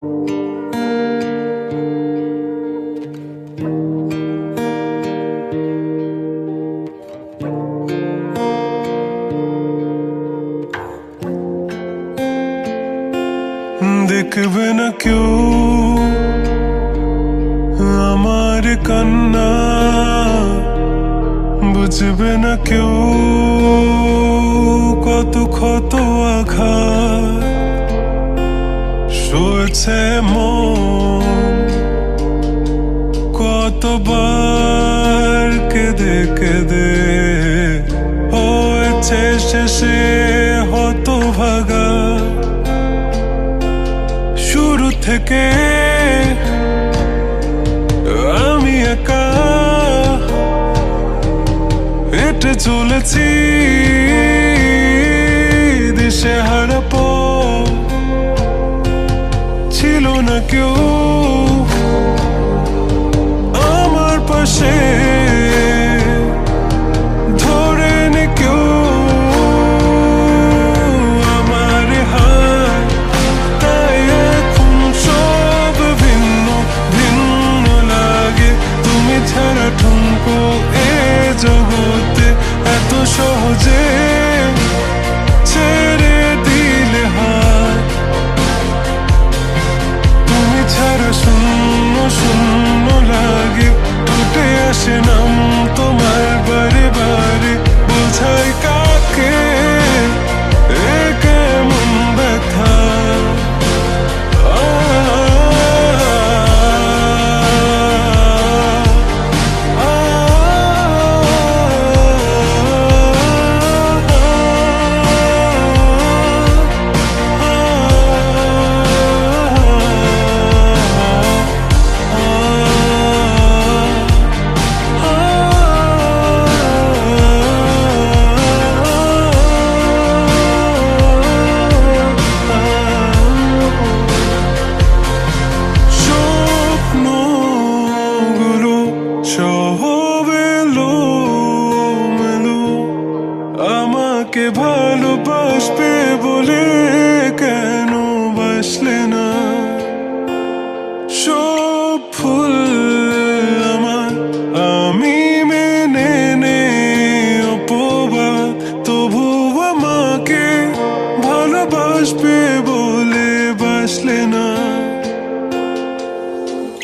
দেখবে না কেউ আমার কান্না, বুঝবে না কেউ কত ক্ষত আঘাত সয়েছে মন, কতবার কেঁদে কেঁদে হয়েছে শেষে হতভাগা। শুরু থেকে আমি একা হেঁটে চলেছি দিশেহারা পথ, ছিল না কেউ আমার পাশে, ধরে নে কেউ আমার হাত। তাই এখন সব ভিন্ন ভিন্ন লাগে, তুমি ছাড়া ঠুনকো এ জগতে এত সহজে ছেড়ে দিলে হাত। তুমি ছাড়া শূন্য শূন্য লাগে, টুটে আসে নাম তোমার বারে বারে, বোঝাই কাকে এ কেমন ব্যথা। আমাকে ভালোবাসবে বলে কেন বাসলে না? সব ফুল আমার আমি মেনে নে অপবাদ, তবু আমাকে ভালোবাসবে বলে বাসলে না।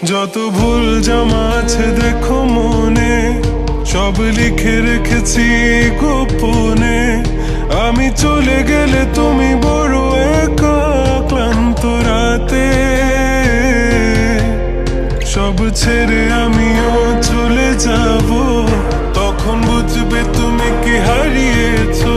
যত ভুল জমা আছে দেখো মনে, সব লিখে রেখেছি গোপনে। আমি চলে গেলে তুমি বড় একা ক্লান্ত রাতে, সব ছেড়ে আমিও চলে যাব, তখন বুঝবে তুমি কি হারিয়েছো।